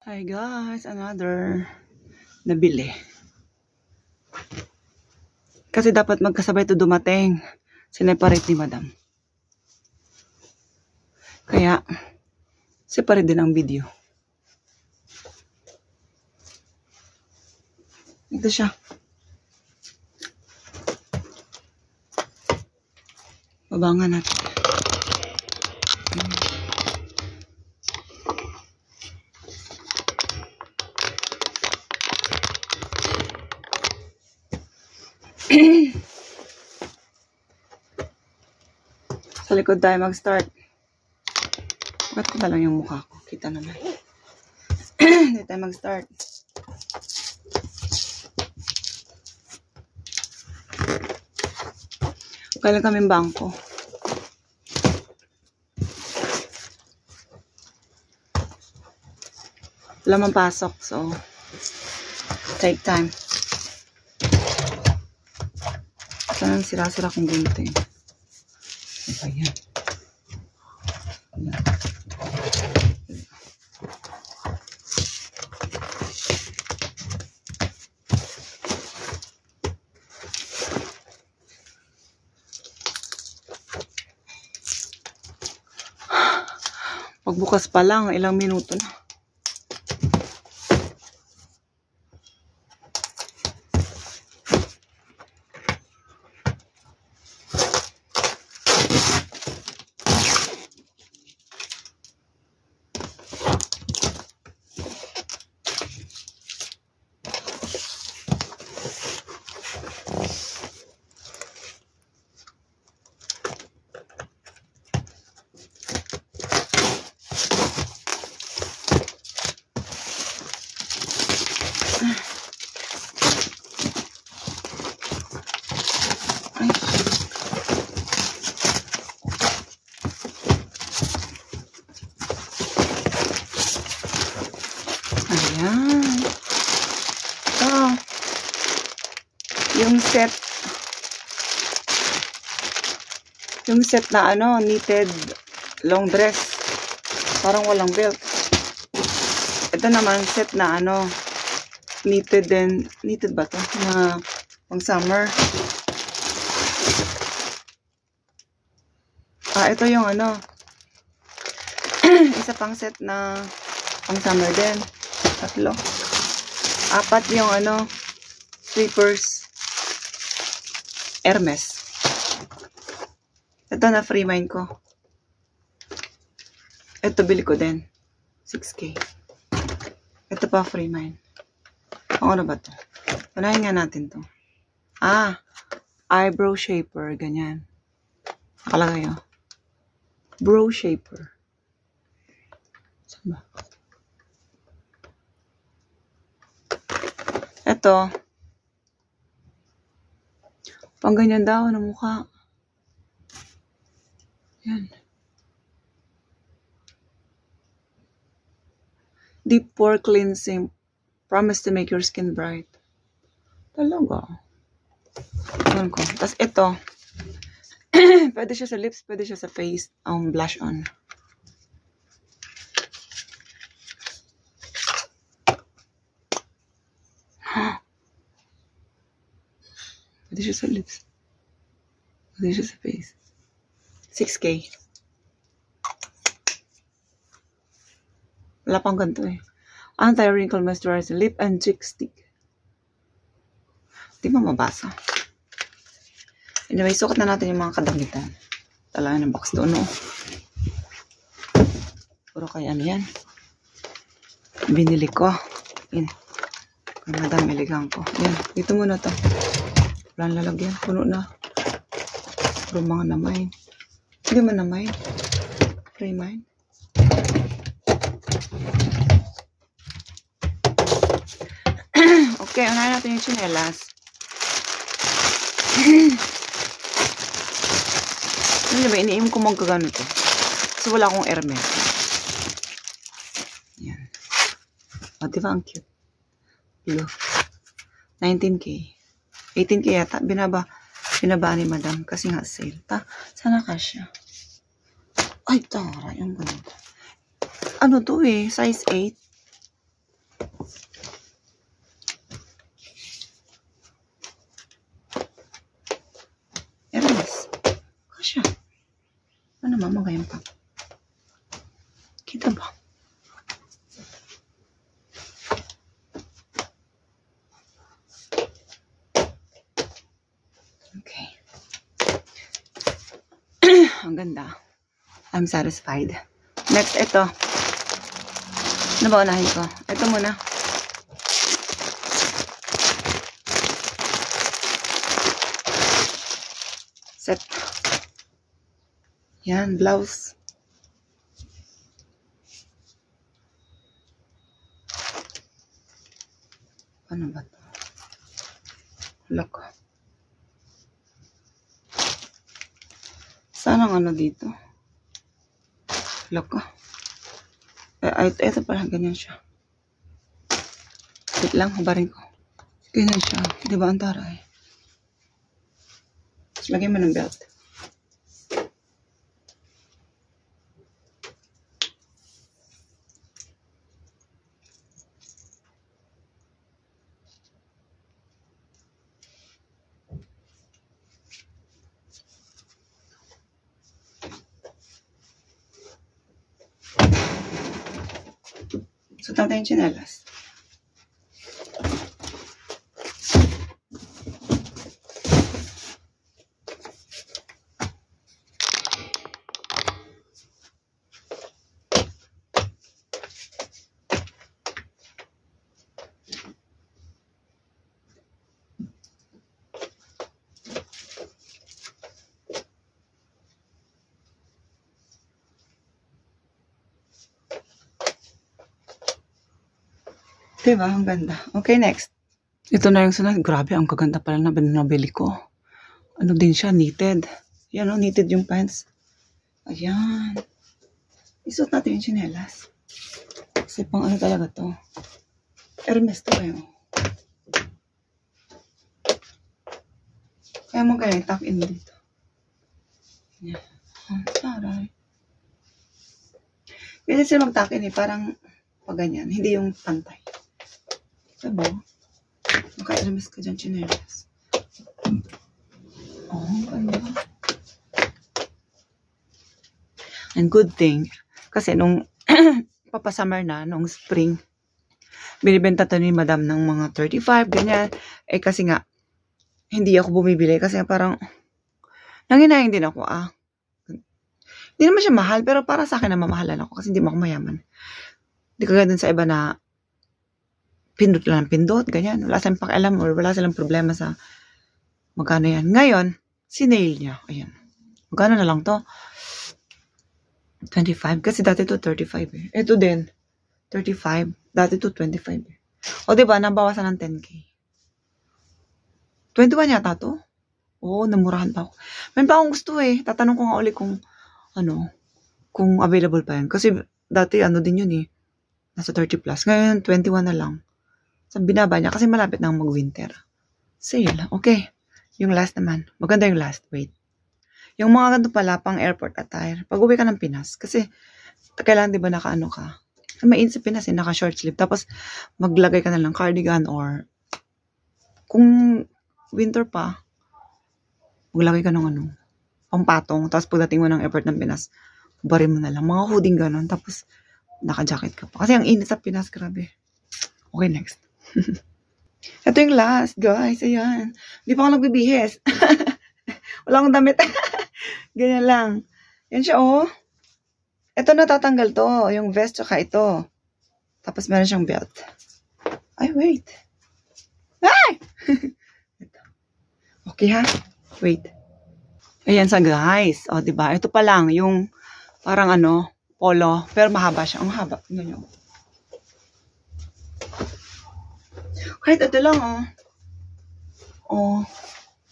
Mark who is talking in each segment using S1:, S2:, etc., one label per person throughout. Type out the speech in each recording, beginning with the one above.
S1: Hi guys, another nabili. Kasi dapat magkasabay ito dumating. Sineparate ni madam. Kaya, separate din ang video. Ito siya. Babangan natin. Sa likod tayo mag-start. Bakit ko ba lang yung mukha ko? Kita naman. Hindi tayo mag-start. Kailan kaming bangko. Wala man pasok. So, take time. Saan sira-sira kong gunting. Ayan. Pagbukas pa lang, ilang minuto na. Ayan. Ito. Yung set na knitted long dress. Parang walang belt. Ito naman set na knitted din. Knitted ba to? Na pang summer. Ito yung isa pang set na pang summer din. 3. 4 yung slippers Hermes. Ito na free mind ko. Ito bili ko din. 6K. Ito pa free mind. Ano ba to? Unahin nga natin to. Eyebrow shaper. Ganyan. Nakalagay brow shaper. Saan ba? Ito. Pang ganyan daw ng mukha. Yan. Deep pore cleansing. Promise to make your skin bright. Talaga. Ayan ko. Tapos ito. Pwede siya sa lips, pwede siya sa face. Blush on. Pwede siya sa lips. Pwede siya sa face. 6K. Wala pang ganito eh. Anti-wrinkle moisturizer. Lip and cheek stick. Di ba mabasa? Anyway, sukat na natin yung mga kadamitan. Talaga ng box doon, no? Puro kaya yan. Binili ko. Yan. Madam, miligang ko. Yan. Dito muna to. Walang lalagyan. Puno na. Puro mga namay. Hindi man namay. Free mind. Okay, unahin natin yung chinelas. Ano ba? Iniim ko magkagano to. So, wala akong Hermes. Yan. Diba ang cute? Blue. 19K. 18K yata. Binaba ni madam. Kasi nga sale. Sana kasya. Ay, tara. Yung ganito. Ano to eh? Size 8. Hermes. Kasya. Ano mama ganyan pa? Kita ba? Okay. Ang ganda. I'm satisfied. Next, ito. Ano ba unahin ko? Ito muna. Set. Yan, blouse. Ano ba ito? Look. Saan ang ano dito? Look. Ito pala, ganyan siya. Wait lang, habarin ko. Ganyan siya. Di ba ang taray? Tapos lagyan mo ng belt. Suot natin yung tsinelas. Diba? Ang ganda. Okay, next. Ito na yung sunod. Grabe, ang kaganda pala na nabili ko. Ano din siya? Knitted. Yan o, knitted yung pants. Ayan. Isuot natin yung tsinelas. Kasi pang ano talaga to. Hermes to kayo. Kaya mo kaya tuck in dito. Yan. Taray. Pwede sila mag-tuck in eh. Parang pag ganyan. Hindi yung pantay. Diba? Maka-Hermes ka dyan, tsinelas. Oh, ganda. And good thing, kasi nung papasummer na, nung spring, binibenta to ni madam ng mga 35, ganyan. Eh kasi nga, hindi ako bumibili kasi parang, nanginayang din ako, Hindi naman siya mahal, pero para sa akin na mamahalan ako kasi hindi mo ako mayaman. Hindi kagaya dun sa iba na pindot lang ng pindot, ganyan. Wala silang pakialam or wala silang problema sa magkano yan. Ngayon, sinail niya. Ayan. Magkano na lang to? 25. Kasi dati to 35 eh. Ito din. 35. Dati to 25 eh. O diba, nabawasan ng 10K. 21 yata to? Oo, namurahan pa ako. May pa akong gusto eh. Tatanong ko nga ulit kung kung available pa yan. Kasi dati din yun eh. Nasa 30 plus. Ngayon, 21 na lang. So, binaba niya kasi malapit na mag-winter. Sale. Okay. Yung last naman. Maganda yung last. Wait. Yung mga ganito pala, pang airport attire. Pag uwi ka ng Pinas. Kasi, kailangan diba naka-ano ka. May sa Pinas eh, naka-short sleeve. Tapos, maglagay ka na lang cardigan or kung winter pa, maglagay ka ng pampatong. Tapos, pagdating mo ng airport ng Pinas, barin mo na lang. Mga hooding ganon. Tapos, naka-jacket ka pa. Kasi ang init sa Pinas, grabe. Okay, next. Ito yung last, guys. Ayan. Hindi pa ako nagbibihis. Wala akong damit. Ganyan lang. Yan siya, oh. Ito natatanggal to. Yung vest, tsaka ito. Tapos meron siyang belt. Ay, wait. Ay! Ito. Okay, ha? Wait. Ayan sa guys. O, diba? Ito pa lang. Yung parang polo. Pero mahaba siya. Ang haba. Tingnan nyo. Kahit ito lang,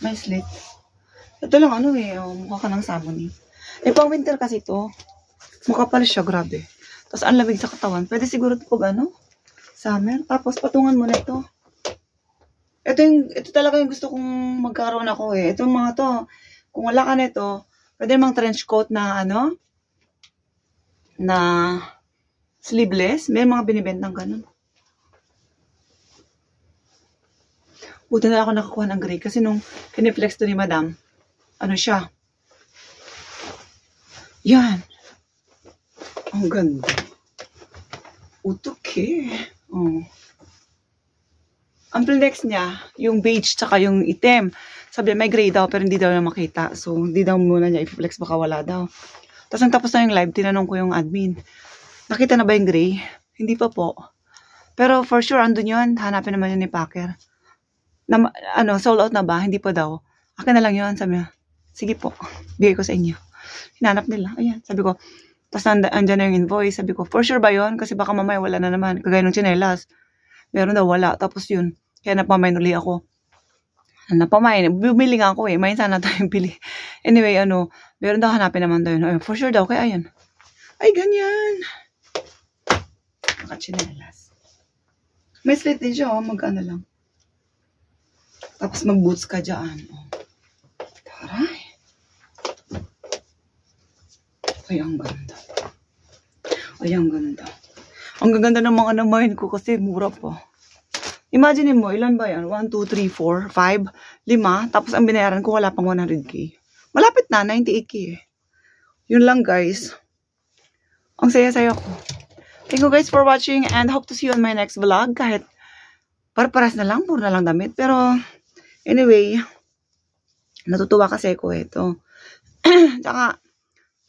S1: may slit. Ito lang, mukha ka ng sabon eh. Eh, pang winter kasi ito. Mukha pala siya, grabe. Tapos, ang lamig sa katawan. Pwede siguro ito pag summer. Tapos, patungan mo na ito. Ito talaga yung gusto kong magkaroon ako eh. Ito mga to. Kung wala ka nito, pwede namang trench coat na na sleeveless. May mga binibentang ganun. Buti na ako nakakuha ng gray. Kasi nung kiniflex to ni madam, ano siya? Yan. Ang ganda. Utok eh. Oh. Ang flex niya, yung beige tsaka yung itim. Sabi may gray daw pero hindi daw na makita. So, hindi daw muna niya i-flex baka wala daw. Tapos nang tapos na yung live, tinanong ko yung admin. Nakita na ba yung gray? Hindi pa po. Pero for sure, andun yun. Hanapin naman yun ni Packer. Na, sold out na ba? Hindi pa daw. Akin na lang yun. Sabi niya, sige po. Bigay ko sa inyo. Hinanap nila. Ayan. Sabi ko, tapos andyan na yung invoice. Sabi ko, for sure ba yun? Kasi baka mamaya wala na naman. Kagaya ng tsinelas. Meron daw wala. Tapos yun. Kaya napamain uli ako. Napamain. Bumili nga ako eh. Main sana tayong pili. Anyway, meron daw hanapin naman daw yun. Ayun, for sure daw. Kaya ayan. Ay, ganyan. Nakatsinelas. May slit din siya. Mag-ano lang. Tapos mag-boots ka dyan. Taray. Ay, ang ganda. Ay, ang ganda. Ang gaganda ng mga namahin ko kasi mura pa. Imagine mo, ilan ba yan? 1, 2, 3, 4, 5, 5. Tapos ang binayaran ko wala pang 100k. Malapit na, 98k eh. Yun lang guys. Ang saya-saya ko. Thank you guys for watching and hope to see you on my next vlog. Kahit parparas na lang, puro na lang damit. Pero anyway, natutuwa kasi ako ito. Tsaka,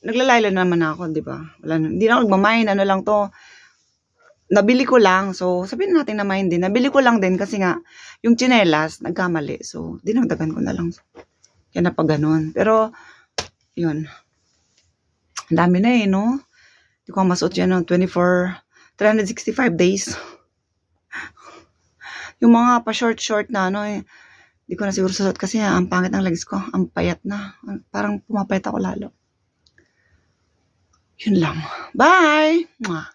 S1: naglalaylo naman ako, di ba? Hindi na ako nagmamain, ano lang to. Nabili ko lang, so sabihin natin na main din. Nabili ko lang din kasi nga, yung tsinelas, nagkamali. So, dinagdagan ko na lang. Kaya na pa ganun. Pero, yun. Ang dami na eh, no? Hindi ko masuot yan ng 365 days. Yung mga pa-short-short na hindi ko na siguro susuot kasi ang pangit ng legs ko. Ang payat na. Parang pumapayat ako lalo. Yun lang. Bye! Mwah!